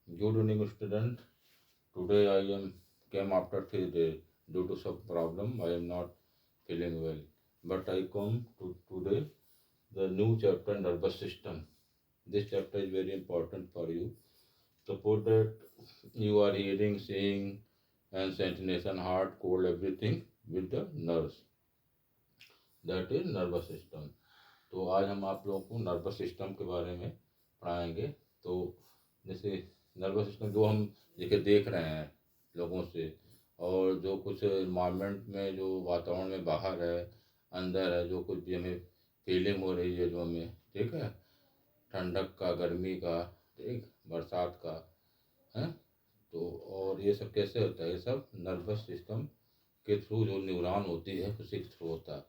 Good evening, student. Today I am came after 3 days due to some problem. I am not feeling well, but I come to today the new chapter nervous system. This chapter is very important for you. Suppose that you are hearing, seeing, and sensation, heart, cold, everything with the nerves. That is nervous system. तो आज हम आप लोगों को nervous system के बारे में पढ़ाएंगे। तो जैसे नर्वस सिस्टम जो हम देखिए देख रहे हैं लोगों से, और जो कुछ इन्वायरमेंट में जो वातावरण में बाहर है, अंदर है, जो कुछ भी हमें फीलिंग हो रही है, जो हमें ठीक है, ठंडक का, गर्मी का, ठीक, बरसात का है। तो और ये सब कैसे होता है? ये सब नर्वस सिस्टम के थ्रू जो न्यूरॉन होती है उसी के थ्रू होता है।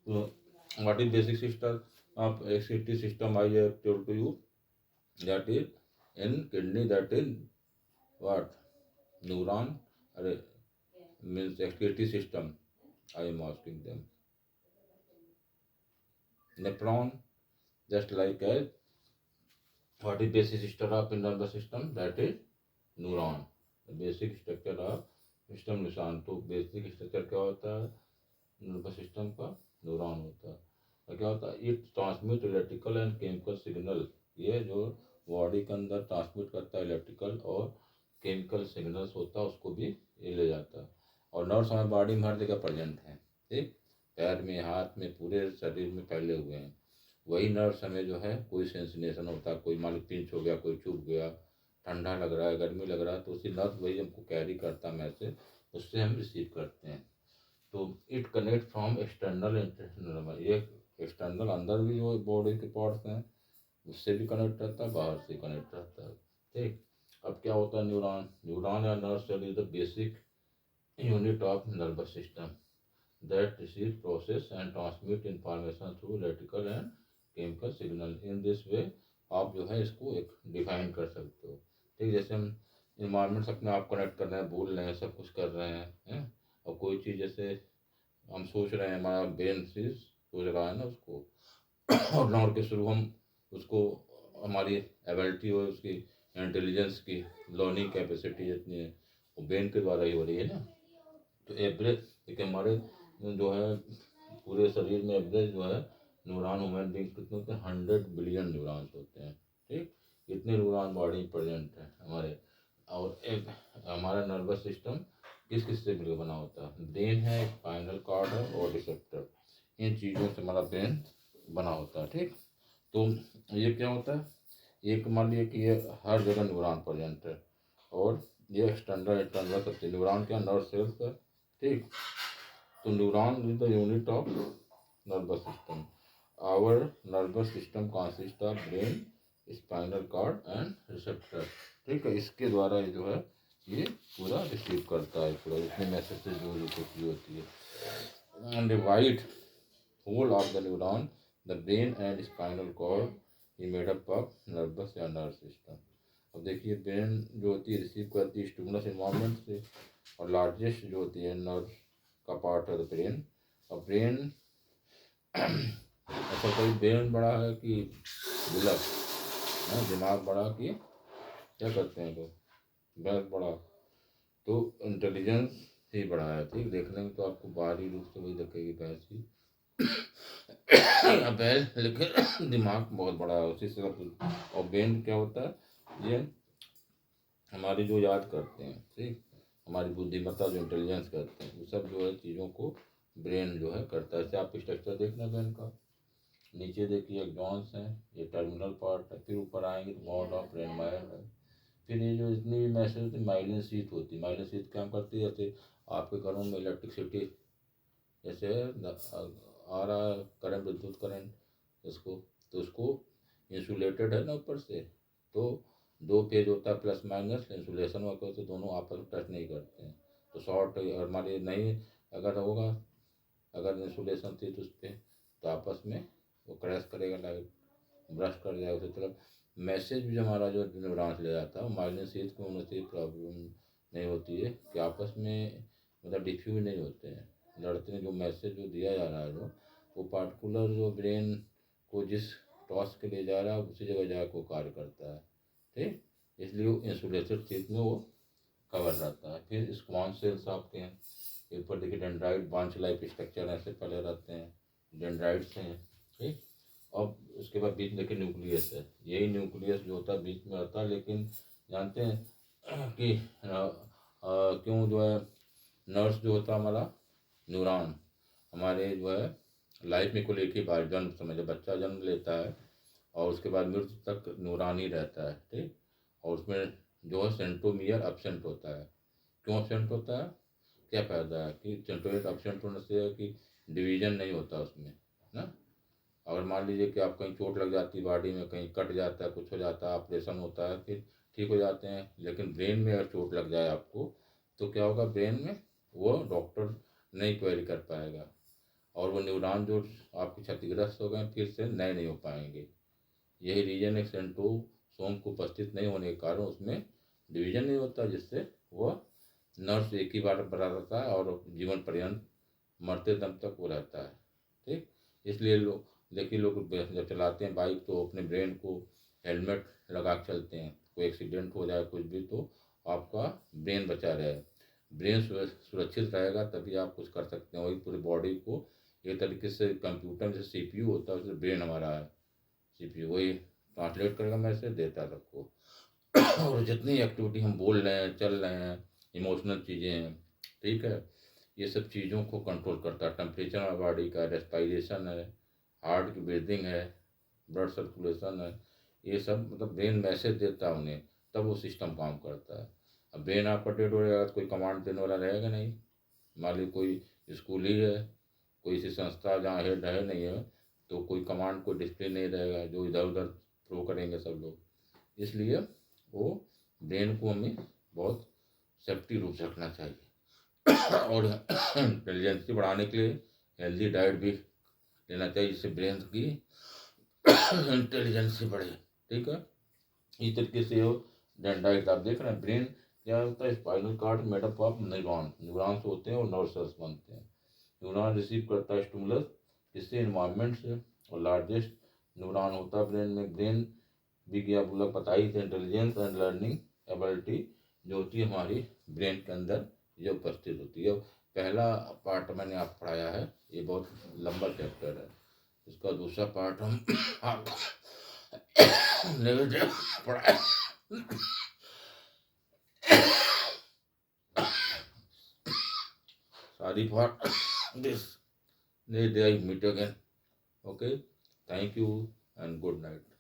So, what is basic system of excretory system? I have told to you that is in kidney. That is what neuron or means excretory system. I am asking them. Nephron, just like as what is basic structure of nervous system? That is neuron. The basic structure of system निशान। तो basic structure क्या होता है nervous system का? Neuron होता है। और क्या होता है? It transmit electrical and chemical signal. ये जो बॉडी के अंदर ट्रांसमिट करता है इलेक्ट्रिकल और केमिकल सिग्नल्स होता है, उसको भी ये ले जाता है। और नर्व्स हमारी बॉडी में हर जगह प्रेजेंट हैं, ठीक, पैर में, हाथ में, पूरे शरीर में फैले हुए हैं। वही नर्व्स हमें जो है कोई सेंसिनेशन होता है, कोई मान लो पिंच हो गया, कोई चुभ गया, ठंडा लग रहा है, गर्मी लग रहा है, तो उसी नर्व वही हमको कैरी करता है मैसेज, उससे हम रिसीव करते हैं। तो it connect from external internal. ये एक्सटर्नल अंदर भी जो बॉडी के पार्ट्स हैं उससे भी कनेक्ट रहता है, बाहर से कनेक्ट रहता है, ठीक। अब क्या होता है? न्यूरॉन, न्यूरॉन या nerve cell is the basic unit of nervous system that receive, process and transmit information through electrical and chemical signal. In this way आप जो है इसको एक डिफाइन कर सकते हो, ठीक। जैसे हम इन्वायरमेंट से अपने आप कनेक्ट कर रहे हैं, बोल रहे हैं, सब कुछ कर रहे हैं, और कोई चीज़ जैसे हम सोच रहे हैं, हमारा ब्रेन से सोच रहा है ना उसको, और नॉर के थ्रू हम उसको, हमारी एबिलिटी हो, उसकी इंटेलिजेंस की लर्निंग कैपेसिटी जितनी है वो ब्रेन के द्वारा ही हो रही है ना। तो एवरेज देखिए हमारे जो है पूरे शरीर में एवरेज जो है न्यूरॉन ह्यूमन बींग कितने होते हैं? 100 बिलियन न्यूरॉन्स होते हैं, ठीक। इतने न्यूरॉन बॉडी प्रेजेंट है हमारे। और एक हमारा नर्वस सिस्टम किस किस से मिलकर बना होता है? ब्रेन है, स्पाइनल कॉर्ड है और रिसेप्टर। इन चीज़ों से हमारा ब्रेन बना होता है, ठीक। तो ये क्या होता है? एक मान लीजिए कि ये हर जगह न्यूरॉन प्रेजेंट है, और ये एक्सटर्नल इंटरनल सबसे न्यूरॉन क्या नर्व सेल्स का, ठीक। तो neuron is the unit of nervous system. Our nervous system consist of brain, spinal cord and receptor, ठीक है। इसके द्वारा ये जो है ये पूरा रिसीव करता है, पूरा इतने मैसेज जो कुछ भी होती है। And wide whole of the neuron, the brain and spinal cord ही मेड अप ऑफ नर्वस या नर्व सिस्टम। अब देखिए ब्रेन जो होती है रिसीव करती है स्टिमुलस इन्वायरमेंट से, और लार्जेस्ट जो होती है नर्व का पार्ट है द ब्रेन। और ब्रेन ऐसा कोई ब्रेन बड़ा है कि दिमाग है, दिमाग बड़ा कि क्या करते हैं लोग, ब्रेन बड़ा, तो इंटेलिजेंस ही बड़ा है, ठीक। देखने में तो आपको बाहरी रूप से वही दिखेगी भैंस की बैल, लेकिन दिमाग बहुत बड़ा है उसी से सब। और ब्रेन क्या होता है? ये हमारी जो याद करते हैं, ठीक, हमारी बुद्धिमत्ता जो इंटेलिजेंस करते हैं, वो सब जो है चीज़ों को ब्रेन जो है करता है। जैसे आप स्ट्रक्चर देखना ब्रेन का, नीचे देखिए एक्सॉन्स हैं, ये टर्मिनल पार्ट है, फिर ऊपर आएंगे तो मॉड ऑफ ब्रेनवायर है, फिर ये जो इतनी भी मैसेज होती है माइलिन शीथ होती है। माइलिन शीथ क्या करती है? जैसे आपके घरों में इलेक्ट्रिसिटी जैसे आ रहा है करंट, विद्युत करंट, इसको, तो उसको इंसुलेटेड है ना ऊपर से, तो दो पेज होता है प्लस माइनस, इंसुलेशन वर्क तो दोनों आपस में टच नहीं करते हैं, तो शॉर्ट हमारी नहीं अगर होगा, अगर इंसुलेशन थी तो उस पर तो आपस में वो क्रैश करेगा, लाइट ब्रश कर जाएगा उसी तरफ। मैसेज भी हमारा जो न्यूरॉन्स ले जाता है, माइलिन शीथ को होने से प्रॉब्लम नहीं होती है कि आपस में मतलब डिफ्यूज नहीं होते हैं, लड़ते हैं। जो मैसेज जो दिया जा रहा है, जो वो पार्टिकुलर जो ब्रेन को जिस टॉस के लिए जा रहा है उसी जगह जाकर वो कार्य करता है, ठीक। इसलिए वो इंसुलेटेड शीट में वो कवर रहता है। फिर स्क्वान सेल्स आपके हैं, ऊपर देखिए डेंड्राइट ब्रांच लाइफ स्ट्रक्चर ऐसे फैले रहते हैं, डेंड्राइट्स हैं, ठीक। अब उसके बाद बीच में देखिए न्यूक्लियस है, यही न्यूक्लियस जो होता है बीच में आता है। लेकिन जानते हैं कि क्यों जो है नर्स जो होता है हमारा न्यूरॉन, हमारे जो है लाइफ में कुल एक ही बार जन्म समय जब बच्चा जन्म लेता है और उसके बाद मृत्यु तक न्यूरॉन ही रहता है, ठीक। और उसमें जो है सेंट्रोमियर एब्सेंट होता है। क्यों एब्सेंट होता है, क्या फायदा है कि सेंट्रोमियर एब्सेंट होने से है कि डिवीजन नहीं होता उसमें ना। अगर मान लीजिए कि आप कहीं चोट लग जाती है बॉडी में, कहीं कट जाता है, कुछ हो जाता है, ऑपरेशन होता है, फिर ठीक हो जाते हैं। लेकिन ब्रेन में अगर चोट लग जाए आपको तो क्या होगा, ब्रेन में वो डॉक्टर नहीं क्वेरी कर पाएगा और वो न्यूरॉन जो आपके क्षतिग्रस्त हो गए फिर से नए नहीं हो पाएंगे। यही रीजन है, सेंट्रोसोम को उपस्थित नहीं होने के कारण उसमें डिवीजन नहीं होता, जिससे वह नर्स एक ही बार बना रहता है और जीवन पर्यंत मरते दम तक वो रहता है, ठीक। इसलिए लोग देखिए, लोग जब चलाते हैं बाइक तो अपने ब्रेन को हेलमेट लगा के चलते हैं। कोई एक्सीडेंट हो जाए कुछ भी तो आपका ब्रेन बचा रहे, ब्रेन सुरक्षित रहेगा तभी आप कुछ कर सकते हैं। वही पूरी बॉडी को एक तरीके से कंप्यूटर में जैसे सीपीयू होता है वैसे ब्रेन हमारा है, सीपीयू वही ट्रांसलेट करेगा मैसेज देता है सबको। और जितनी एक्टिविटी हम बोल रहे हैं, चल रहे हैं, इमोशनल चीज़ें हैं, ठीक है, ये सब चीज़ों को कंट्रोल करता है। टेम्परेचर है बॉडी का, रेस्पायरेशन है, हार्ट की ब्रीदिंग है, ब्लड सर्कुलेशन है, ये सब मतलब ब्रेन मैसेज देता है उन्हें, तब वो सिस्टम काम करता है। अब ब्रेन आपका डेड हो जाएगा तो कोई कमांड देने वाला रहेगा नहीं। मान लीजिए कोई स्कूल ही है, कोई ऐसी संस्था जहाँ हेड है नहीं है तो कोई कमांड कोई डिसिप्लिन नहीं रहेगा, जो इधर उधर थ्रो करेंगे सब लोग। इसलिए वो ब्रेन को हमें बहुत सेफ्टी रूप से रखना चाहिए। और इंटेलिजेंसी बढ़ाने के लिए हेल्दी डाइट भी लेना चाहिए जिससे ब्रेन की इंटेलिजेंसी बढ़े, ठीक है। इस तरीके से वो डेंड्राइट आप देख रहे हैं, ब्रेन क्या होता है, spinal cord made up of neuron, neurons होते हैं और नर्व सेल्स बनते हैं। न्यूरॉन रिसीव करता है स्टिमुलस इससे इन्वायरमेंट से, और लार्जेस्ट न्यूरॉन होता है ब्रेन में। ब्रेन भी क्या आप लोग पता ही थे, इंटेलिजेंस एंड लर्निंग एबिलिटी जो होती है हमारी ब्रेन के अंदर जो उपस्थित होती है। पहला पार्ट मैंने आप पढ़ाया है, ये बहुत लंबा चैप्टर है, इसका दूसरा पार्ट हम नेक्स्ट पढ़ाए। Sorry for this. Next day I meet again. Okay. Thank you and good night.